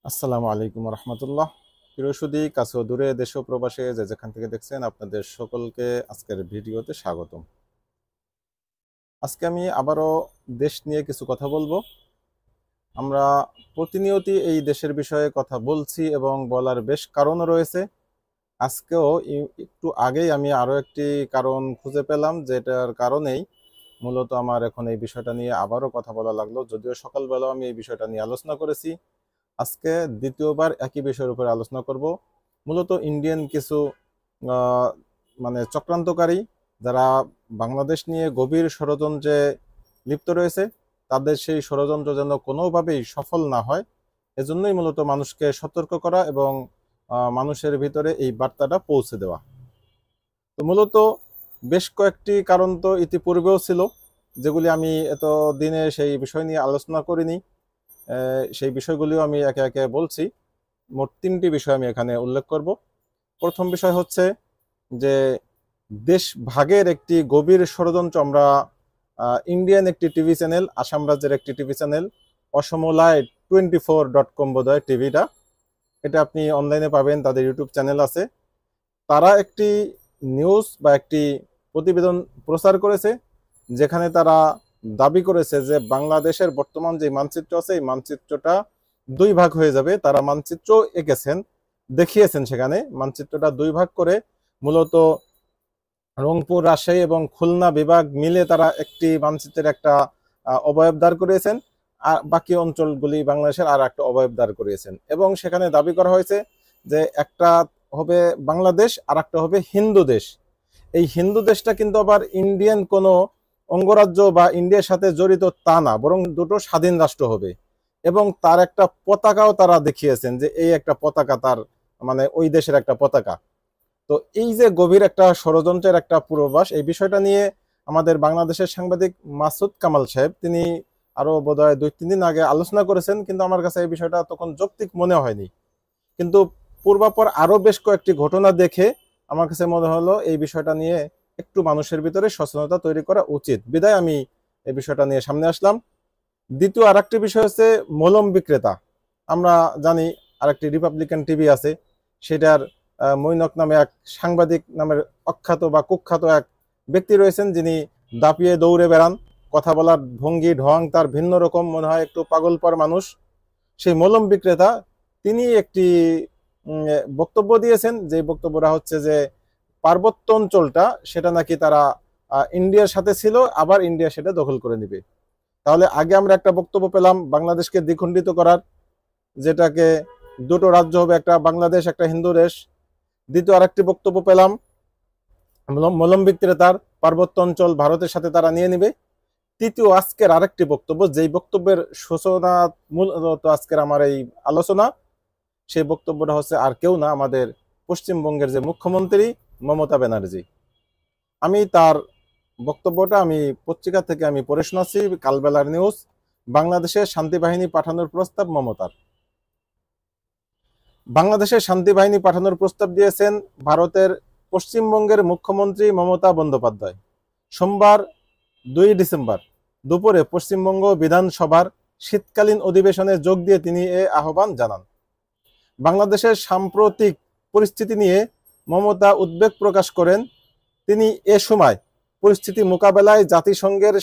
আসসালামু আলাইকুম রহমতুল্লাহ। প্রিয় সুধী, কাছে ও দূরে, দেশ ও প্রবাসে যে যেখান থেকে দেখছেন, আপনাদের সকলকে আজকের ভিডিওতে স্বাগতম। আজকে আমি আবারও দেশ নিয়ে কিছু কথা বলবো। আমরা প্রতিনিয়তই এই দেশের বিষয়ে কথা বলছি এবং বলার বেশ কারণও রয়েছে। আজকেও একটু আগেই আমি আরও একটি কারণ খুঁজে পেলাম, যেটার কারণেই মূলত আমার এখন এই বিষয়টা নিয়ে আবারও কথা বলা লাগলো। যদিও সকালবেলাও আমি এই বিষয়টা নিয়ে আলোচনা করেছি, আজকে দ্বিতীয়বার একই বিষয়ের উপরে আলোচনা করব। মূলত ইন্ডিয়ান কিছু মানে চক্রান্তকারী, যারা বাংলাদেশ নিয়ে গভীর ষড়যন্ত্রে লিপ্ত রয়েছে, তাদের সেই ষড়যন্ত্র যেন কোনোভাবেই সফল না হয়, এজন্যই মূলত মানুষকে সতর্ক করা এবং মানুষের ভিতরে এই বার্তাটা পৌঁছে দেওয়া। তো মূলত বেশ কয়েকটি কারণ তো ইতিপূর্বেও ছিল, যেগুলি আমি এত দিনে সেই বিষয় নিয়ে আলোচনা করিনি। সেই বিষয়গুলিও আমি একে একে বলছি। মোট তিনটি বিষয় আমি এখানে উল্লেখ করব। প্রথম বিষয় হচ্ছে যে দেশ ভাগের একটি গভীর ষড়যন্ত্র আমরা ইন্ডিয়ান একটি টিভি চ্যানেল, আসাম রাজ্যের একটি টিভি চ্যানেল অসমলায় 24.com বোধহয় টিভিটা, এটা আপনি অনলাইনে পাবেন, তাদের ইউটিউব চ্যানেল আছে। তারা একটি নিউজ বা একটি প্রতিবেদন প্রচার করেছে, যেখানে তারা দাবি করেছে যে বাংলাদেশের বর্তমান যে মানচিত্র আছে, এই মানচিত্রটা দুই ভাগ হয়ে যাবে। তারা মানচিত্র এঁকেছেন, দেখিয়েছেন, সেখানে মানচিত্রটা দুই ভাগ করে মূলত রংপুর, রাজশাহী এবং খুলনা বিভাগ মিলে তারা একটি মানচিত্রের একটা অবয়ব দাঁড় করিয়েছেন, আর বাকি অঞ্চলগুলি বাংলাদেশের আর একটা অবয়ব দাঁড় করিয়েছেন। এবং সেখানে দাবি করা হয়েছে যে একটা হবে বাংলাদেশ আর একটা হবে হিন্দু দেশ। এই হিন্দু দেশটা কিন্তু আবার ইন্ডিয়ান কোনো অঙ্গরাজ্য বা ইন্ডিয়ার সাথে জড়িত তা না, বরং দুটো স্বাধীন রাষ্ট্র হবে। এবং তার একটা পতাকাও তারা দেখিয়েছেন, যে এই একটা পতাকা তার, মানে ওই দেশের একটা পতাকা। তো এই যে গভীর একটা ষড়যন্ত্রের একটা পূর্বাভাস, এই বিষয়টা নিয়ে আমাদের বাংলাদেশের সাংবাদিক মাসুদ কামাল সাহেব, তিনি আরো বোধহয় 2-3 দিন আগে আলোচনা করেছেন, কিন্তু আমার কাছে এই বিষয়টা তখন যৌক্তিক মনে হয়নি। কিন্তু পূর্বাপর আরো বেশ কয়েকটি ঘটনা দেখে আমার কাছে মনে হলো এই বিষয়টা নিয়ে একটু মানুষের ভিতরে সচেতনতা তৈরি করা উচিত, বিধায় আমি এই বিষয়টা নিয়ে সামনে আসলাম। দ্বিতীয় আরেকটি বিষয় হচ্ছে মলম বিক্রেতা। আমরা জানি আরেকটি রিপাবলিকান টিভি আছে, সেটার মৈনক নামে এক সাংবাদিক নামের অখ্যাত বা কুখ্যাত এক ব্যক্তি রয়েছেন, যিনি দাপিয়ে দৌড়ে বেড়ান, কথা বলার ভঙ্গি ঢং তার ভিন্ন রকম, মনে হয় একটু পাগলপর মানুষ। সেই মলম বিক্রেতা তিনি একটি বক্তব্য দিয়েছেন, যে বক্তব্যটা হচ্ছে যে পার্বত্য অঞ্চলটা সেটা নাকি তারা ইন্ডিয়ার সাথে ছিল, আবার ইন্ডিয়া সেটা দখল করে নিবে। তাহলে আগে আমরা একটা বক্তব্য পেলাম বাংলাদেশকে দ্বিখণ্ডিত করার, যেটাকে দুটো রাজ্য হবে, একটা বাংলাদেশ একটা হিন্দু দেশ। দ্বিতীয় আরেকটি বক্তব্য পেলাম মলম বিক্রেতার, পার্বত্য অঞ্চল ভারতের সাথে তারা নিয়ে নিবে। তৃতীয় আজকের আরেকটি বক্তব্য, যেই বক্তব্যের সূচনা মূলত আজকের আমার এই আলোচনা, সেই বক্তব্যটা হচ্ছে আর কেউ না, আমাদের পশ্চিমবঙ্গের যে মুখ্যমন্ত্রী মমতা ব্যানার্জি। আমি তার বক্তব্যটা আমি পত্রিকা থেকে আমি পড়ে শোনাচ্ছি, কালবেলার নিউজ। বাংলাদেশে শান্তি বাহিনী পাঠানোর প্রস্তাব মমতার। বাংলাদেশে শান্তি বাহিনী পাঠানোর প্রস্তাব দিয়েছেন ভারতের পশ্চিমবঙ্গের মুখ্যমন্ত্রী মমতা বন্দ্যোপাধ্যায়। সোমবার 2 ডিসেম্বর দুপুরে পশ্চিমবঙ্গ বিধানসভার শীতকালীন অধিবেশনে যোগ দিয়ে তিনি এ আহ্বান জানান। বাংলাদেশের সাম্প্রতিক পরিস্থিতি নিয়ে মমতা উদ্বেগ প্রকাশ করেন। তিনি এ সময় পরিস্থিতি মোকাবেলায় জাতিসংঘের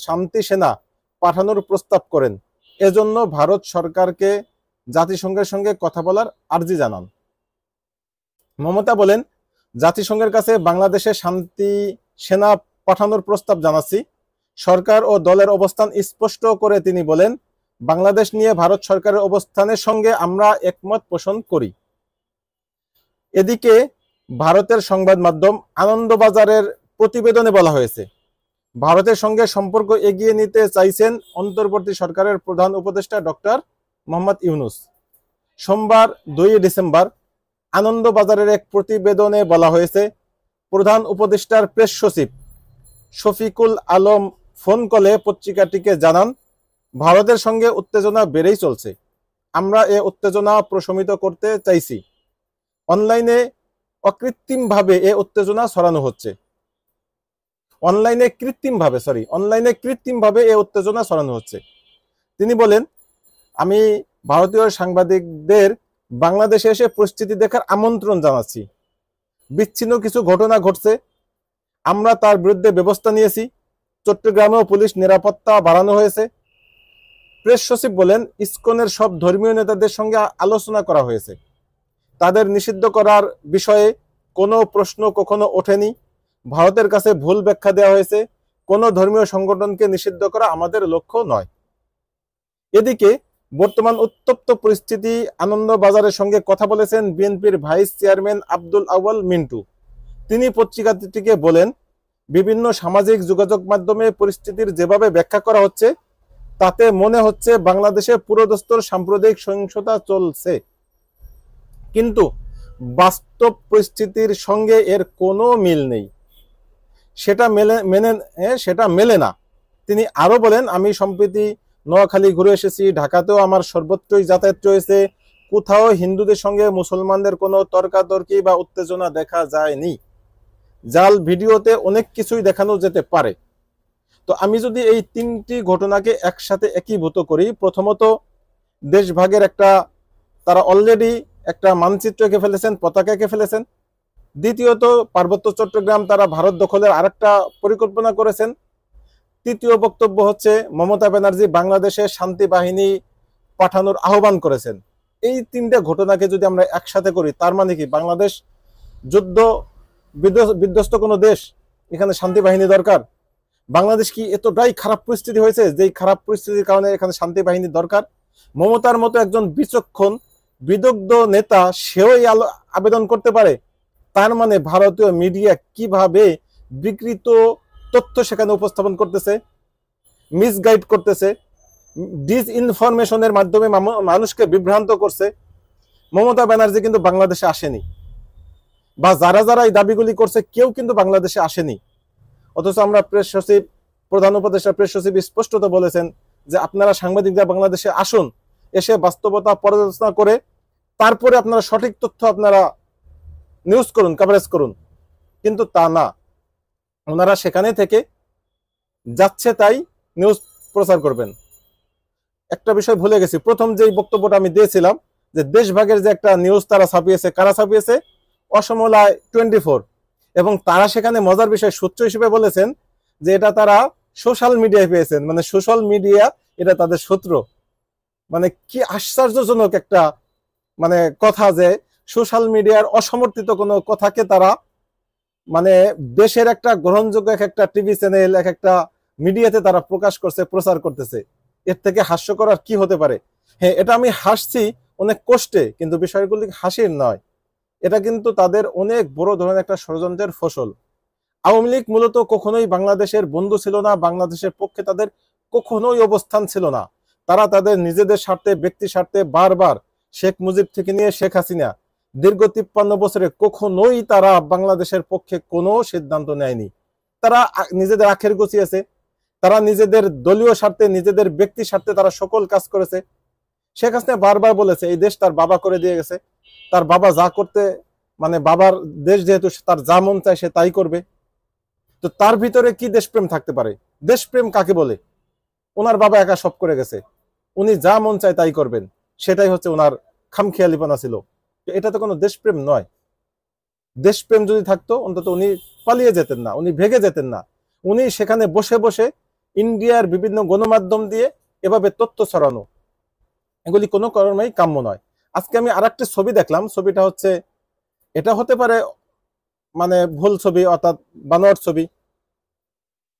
শান্তি সেনা পাঠানোর প্রস্তাব করেন। এজন্য ভারত সরকারকে জাতিসংঘের সঙ্গে কথা বলার আর্জি জানান। মমতা বলেন, জাতিসংঘের কাছে বাংলাদেশে শান্তি সেনা পাঠানোর প্রস্তাব জানাচ্ছি। সরকার ও দলের অবস্থান স্পষ্ট করে তিনি বলেন, বাংলাদেশ নিয়ে ভারত সরকারের অবস্থানের সঙ্গে আমরা একমত পোষণ করি। এদিকে ভারতের সংবাদ মাধ্যম আনন্দবাজারের প্রতিবেদনে বলা হয়েছে, ভারতের সঙ্গে সম্পর্ক এগিয়ে নিতে চাইছেন অন্তর্বর্তী সরকারের প্রধান উপদেষ্টা ডক্টর মোহাম্মদ ইউনূস। সোমবার 2 ডিসেম্বর আনন্দবাজারের এক প্রতিবেদনে বলা হয়েছে, প্রধান উপদেষ্টার প্রেস সচিব শফিকুল আলম ফোন কলে পত্রিকাটিকে জানান, ভারতের সঙ্গে উত্তেজনা বেড়েই চলছে। আমরা এ উত্তেজনা প্রশমিত করতে চাইছি। অনলাইনে অকৃত্রিমভাবে এ উত্তেজনা ছড়ানো হচ্ছে। অনলাইনে কৃত্রিমভাবে এ উত্তেজনা ছড়ানো হচ্ছে। তিনি বলেন, আমি ভারতীয় সাংবাদিকদের বাংলাদেশে এসে পরিস্থিতি দেখার আমন্ত্রণ জানাচ্ছি। বিচ্ছিন্ন কিছু ঘটনা ঘটছে, আমরা তার বিরুদ্ধে ব্যবস্থা নিয়েছি। চট্টগ্রামেও পুলিশ নিরাপত্তা বাড়ানো হয়েছে। প্রেস সচিব বলেন, ইসকনের সব ধর্মীয় নেতাদের সঙ্গে আলোচনা করা হয়েছে, তাদের নিষিদ্ধ করার বিষয়ে কোনো প্রশ্ন কখনো ওঠেনি। ভারতের কাছে ভুল ব্যাখ্যা দেওয়া হয়েছে। কোনো ধর্মীয় সংগঠনকে নিষিদ্ধ করা আমাদের লক্ষ্য নয়। এদিকে বর্তমান উত্তপ্ত পরিস্থিতি আনন্দবাজারের সঙ্গে কথা বলেছেন বিএনপির ভাইস চেয়ারম্যান আব্দুল আউয়াল মিন্টু। তিনি পত্রিকাটিকে বলেন, বিভিন্ন সামাজিক যোগাযোগ মাধ্যমে পরিস্থিতির যেভাবে ব্যাখ্যা করা হচ্ছে তাতে মনে হচ্ছে বাংলাদেশে পুরোদস্তুর সাম্প্রদায়িক সহিংসতা চলছে, কিন্তু বাস্তব পরিস্থিতির সঙ্গে এর কোনো মিল নেই, সেটা মেলে না। তিনি আরো বলেন, আমি সম্প্রতি নোয়াখালী ঘুরে এসেছি, ঢাকাতেও আমার সর্বত্রই যাতায়াত রয়েছে, কোথাও হিন্দুদের সঙ্গে মুসলমানদের কোনো তর্কাতর্কি বা উত্তেজনা দেখা যায়নি। জাল ভিডিওতে অনেক কিছুই দেখানো যেতে পারে। তো আমি যদি এই তিনটি ঘটনাকে একসাথে একীভূত করি, প্রথমত দেশভাগের তারা অলরেডি একটা মানচিত্র এঁকে ফেলেছেন, পতাকা এঁকে ফেলেছেন। দ্বিতীয়ত পার্বত্য চট্টগ্রাম তারা ভারত দখলের আরেকটা পরিকল্পনা করেছেন। তৃতীয় বক্তব্য হচ্ছে মমতা ব্যানার্জি বাংলাদেশে শান্তি বাহিনী পাঠানোর আহ্বান করেছেন। এই তিনটা ঘটনাকে যদি আমরা একসাথে করি, তার মানে কি বাংলাদেশ যুদ্ধ বিধ্বস্ত কোনো দেশ, এখানে শান্তি বাহিনী দরকার? বাংলাদেশ কি এতটাই খারাপ পরিস্থিতি হয়েছে যেই খারাপ পরিস্থিতির কারণে এখানে শান্তি বাহিনী দরকার? মমতার মতো একজন বিচক্ষণ বিদগ্ধ নেতা সেও এই আবেদন করতে পারে? তার মানে ভারতীয় মিডিয়া কিভাবে বিকৃত তথ্য সেখানে উপস্থাপন করতেছে, মিসগাইড করতেছে, ডিসইনফরমেশনের মাধ্যমে মানুষকে বিভ্রান্ত করছে। মমতা ব্যানার্জি কিন্তু বাংলাদেশে আসেনি, বা যারা যারা এই দাবিগুলি করছে কেউ কিন্তু বাংলাদেশে আসেনি। অথচ আমরা প্রেস সচিব, প্রধান উপদেষ্টা প্রেস সচিব স্পষ্টত বলেছেন যে আপনারা সাংবাদিকরা বাংলাদেশে আসুন, এসে বাস্তবতা পর্যালোচনা করে তারপরে আপনারা সঠিক তথ্য আপনারা নিউজ করুন, কভারেজ করুন। কিন্তু তা না, ওনারা সেখানে থেকে যাচ্ছে তাই নিউজ প্রচার করবেন। একটা বিষয় ভুলে গেছি, প্রথম যেই বক্তব্যটা আমি দিয়েছিলাম যে দেশভাগের যে একটা নিউজ তারা ছাপিয়েছে, কারা ছাপিয়েছে? অসমলায় 24। এবং তারা সেখানে মজার বিষয় সূত্র হিসেবে বলেছেন যে এটা তারা সোশ্যাল মিডিয়ায় পেয়েছেন, মানে সোশ্যাল মিডিয়া এটা তাদের সূত্র। মানে কি আশ্চর্যজনক একটা কথা যে সোশ্যাল মিডিয়ার অসমর্থিত কোনো কথাকে তারা দেশের একটা গ্রহণযোগ্য একটা টিভি চ্যানেল, একটা মিডিয়াতে তারা প্রকাশ করছে, প্রচার করতেছে। এর থেকে হাস্যকর আর কি হতে পারে? হ্যাঁ, এটা আমি হাসছি অনেক কষ্টে, কিন্তু বিষয়গুলি হাসির নয়। এটা কিন্তু তাদের অনেক বড় ধরনের একটা ষড়যন্ত্রের ফসল। আওয়ামী লীগ মূলত কখনোই বাংলাদেশের বন্ধু ছিল না, বাংলাদেশের পক্ষে তাদের কখনোই অবস্থান ছিল না। তারা তাদের নিজেদের স্বার্থে, ব্যক্তি স্বার্থে বারবার শেখ মুজিব থেকে নিয়ে শেখ হাসিনা দীর্ঘ 53 বছরে কখনোই তারা বাংলাদেশের পক্ষে কোনো সিদ্ধান্ত নেয়নি। তারা নিজেদের আখের গুছিয়েছে, তারা নিজেদের দলীয় স্বার্থে, নিজেদের ব্যক্তি স্বার্থে তারা সকল কাজ করেছে। শেখ হাসিনা বারবার বলেছে এই দেশ তার বাবা করে দিয়ে গেছে, তার বাবা যা করতে বাবার দেশ যেহেতু তার যা মন চায় সে তাই করবে। তো তার ভিতরে কি দেশপ্রেম থাকতে পারে? দেশপ্রেম কাকে বলে? ওনার বাবা একা সব করে গেছে, উনি যা মন চায় তাই করবেন, সেটাই হচ্ছে ওনার খামখেয়ালিপনা ছিল। এটা তো কোনো দেশপ্রেম নয়। দেশপ্রেম যদি থাকতো অন্তত উনি পালিয়ে যেতেন না, উনি ভেগে যেতেন না। উনি সেখানে বসে বসে ইন্ডিয়ার বিভিন্ন গণমাধ্যম দিয়ে এভাবে তথ্য ছড়ানো, এগুলি কোনো কারণেই কাম্য নয়। আজকে আমি আরেকটা ছবি দেখলাম, ছবিটা হচ্ছে, এটা হতে পারে ভুল ছবি, অর্থাৎ বানোয়াট ছবি,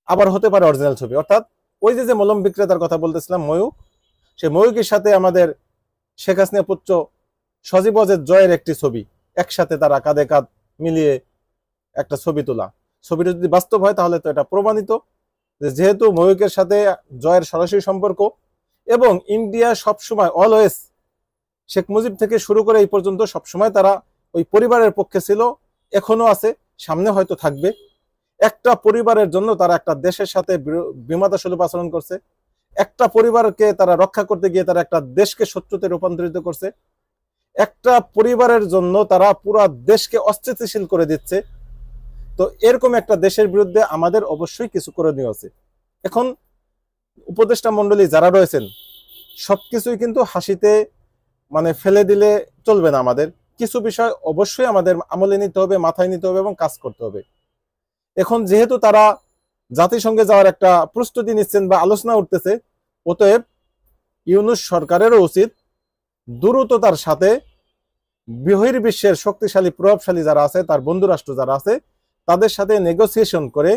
আবার হতে পারে অরিজিনাল ছবি। অর্থাৎ ওই যে মলম বিক্রেতার কথা বলতেছিলাম, ময়ূক, সেই ময়ূকের সাথে আমাদের শেখ হাসিনা পুত্র সজীব ওয়াজেদ জয়ের একটি ছবি, একসাথে তারা কাঁধে কাঁধ মিলিয়ে একটা ছবি তোলা। ছবিটা যদি বাস্তব হয় তাহলে তো এটা প্রমাণিত যে যেহেতু ময়ূকের সাথে জয়ের সরাসরি সম্পর্ক, এবং ইন্ডিয়া সবসময় অলওয়েজ শেখ মুজিব থেকে শুরু করে এই পর্যন্ত সবসময় তারা ওই পরিবারের পক্ষে ছিল, এখনো আছে, সামনে হয়তো থাকবে। একটা পরিবারের জন্য তারা একটা দেশের সাথে বিমাতাসুলভ আচরণ করছে, একটা পরিবারকে তারা রক্ষা করতে গিয়ে তারা একটা দেশকে শত্রুতে রূপান্তরিত করছে, একটা পরিবারের জন্য তারা পুরো দেশকে অস্থিতিশীল করে দিচ্ছে। তো এরকম একটা দেশের বিরুদ্ধে আমাদের অবশ্যই কিছু করণীয় আছে। এখন উপদেষ্টা মন্ডলী যারা রয়েছেন সবকিছুই কিন্তু হাসিতে মানে ফেলে দিলে চলবে না। আমাদের কিছু বিষয় অবশ্যই আমাদের আমলে নিতে হবে, মাথায় নিতে হবে এবং কাজ করতে হবে। এখন যেহেতু তারা জাতিসংঘে যাওয়ার একটা প্রস্তুতি নিচ্ছেন বা আলোচনা উঠতেছে, অতএব ইউনূস সরকারেরও উচিত দ্রুততার সাথে বহির্বিশ্বের শক্তিশালী প্রভাবশালী যারা আছে, তার বন্ধু রাষ্ট্র যারা আছে, তাদের সাথে নেগোসিয়েশন করে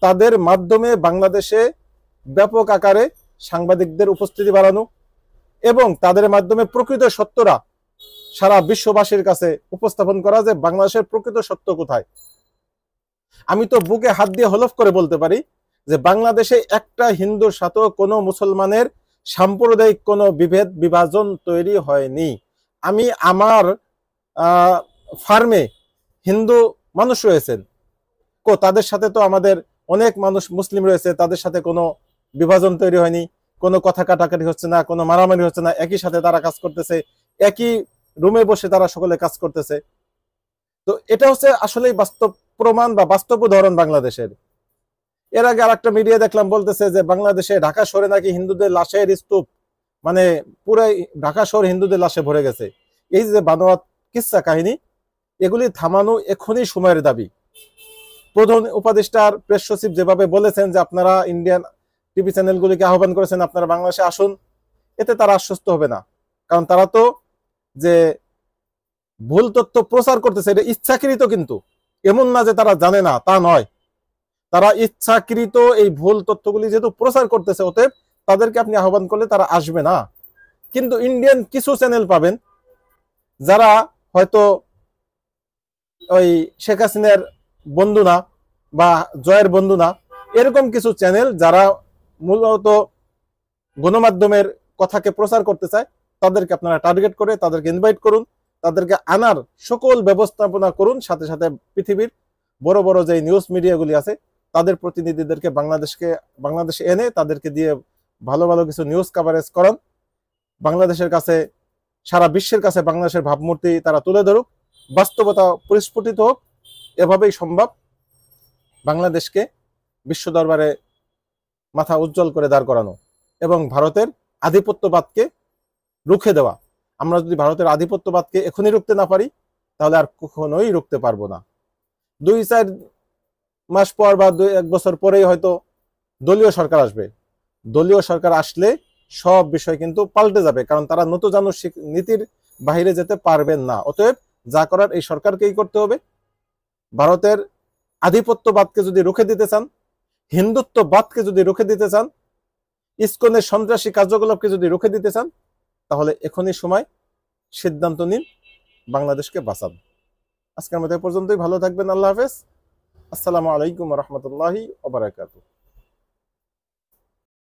তাদের মাধ্যমে বাংলাদেশে ব্যাপক আকারে সাংবাদিকদের উপস্থিতি বাড়ানো এবং তাদের মাধ্যমে প্রকৃত সত্যরা সারা বিশ্ববাসীর কাছে উপস্থাপন করা, যে বাংলাদেশের প্রকৃত সত্য কোথায়। আমি তো বুকে হাত দিয়ে হলফ করে বলতে পারি যে বাংলাদেশে একটা হিন্দুর সাথেও কোনো মুসলমানের সাম্প্রদায়িক কোনো বিভেদ বিভাজন তৈরি হয়নি। আমি আমার ফার্মে হিন্দু মানুষ রয়েছেন, তাদের সাথে তো আমাদের অনেক মানুষ মুসলিম রয়েছে, তাদের সাথে কোনো বিভাজন তৈরি হয়নি, কোনো কথা কাটাকাটি হচ্ছে না, কোনো মারামারি হচ্ছে না, একই সাথে তারা কাজ করতেছে, একই রুমে বসে তারা সকলে কাজ করতেছে। তো এটা হচ্ছে আসলেই বাস্তব প্রমাণ বা বাস্তব উদাহরণ বাংলাদেশের। এর আগে আরেকটা মিডিয়া দেখলাম বলতেছে যে বাংলাদেশে ঢাকা শহরে নাকি হিন্দুদের লাশের স্তূপ, মানে পুরাই ঢাকা শহর হিন্দুদের লাশে ভরে গেছে। এই যে বানোয়াট কিচ্ছা কাহিনী, এগুলি থামানো এখনই সময়ের দাবি। প্রধান উপদেষ্টার প্রেস সচিব যেভাবে বলেছেন যে আপনারা ইন্ডিয়ান টিভি চ্যানেলগুলিকে আহ্বান করেছেন আপনারা বাংলাদেশে আসুন, এতে তারা আশ্বস্ত হবে না। কারণ তারা তো যে ভুল তথ্য প্রচার করতেছে এটা ইচ্ছাকৃত, কিন্তু এমন না যে তারা জানে না, তা নয়। তারা ইচ্ছাকৃত এই ভুল তথ্যগুলি যেহেতু প্রচার করতেছে, অতএব তাদেরকে আপনি আহ্বান করলে তারা আসবে না। কিন্তু ইন্ডিয়ান কিছু চ্যানেল পাবেন যারা হয়তো ওই শেখ হাসিনার বন্ধু না বা জয়ের বন্ধু না, এরকম কিছু চ্যানেল যারা মূলত গণমাধ্যমের কথাকে প্রচার করতে চায়, তাদেরকে আপনারা টার্গেট করে তাদেরকে ইনভাইট করুন, তাদেরকে আনার সকল ব্যবস্থাপনা করুন। সাথে সাথে পৃথিবীর বড় বড় যে নিউজ মিডিয়াগুলি আছে তাদের প্রতিনিধিদেরকে বাংলাদেশে এনে তাদেরকে দিয়ে ভালো ভালো কিছু নিউজ কভারেজ করান। বাংলাদেশের কাছে, সারা বিশ্বের কাছে বাংলাদেশের ভাবমূর্তি তারা তুলে ধরুক, বাস্তবতা পরিস্ফুটিত হোক। এভাবেই সম্ভব বাংলাদেশকে বিশ্ব দরবারে মাথা উজ্জ্বল করে দাঁড় করানো এবং ভারতের আধিপত্যবাদকে রুখে দেওয়া। আমরা যদি ভারতের আধিপত্যবাদকে এখনই রুখতে না পারি, তাহলে আর কখনোই রুখতে পারবো না। 2-4 মাস পর বা 1 বছর পরেই হয়তো দলীয় সরকার আসবে। দলীয় সরকার আসলে সব বিষয় কিন্তু পাল্টে যাবে, কারণ তারা নতজানু নীতির বাইরে যেতে পারবেন না। অতএব যা করার এই সরকারকেই করতে হবে। ভারতের আধিপত্যবাদকে যদি রুখে দিতে চান, হিন্দুত্ববাদকে যদি রুখে দিতে চান, ইসকনের সন্ত্রাসী কার্যকলাপকে যদি রুখে দিতে চান, তাহলে এখনই সময়, সিদ্ধান্ত নিন, বাংলাদেশকে বাঁচান। আজকের মতো এ পর্যন্তই। ভালো থাকবেন। আল্লাহ হাফেজ। আসসালামু আলাইকুম ওয়া রাহমাতুল্লাহি ওয়া বারাকাতুহু।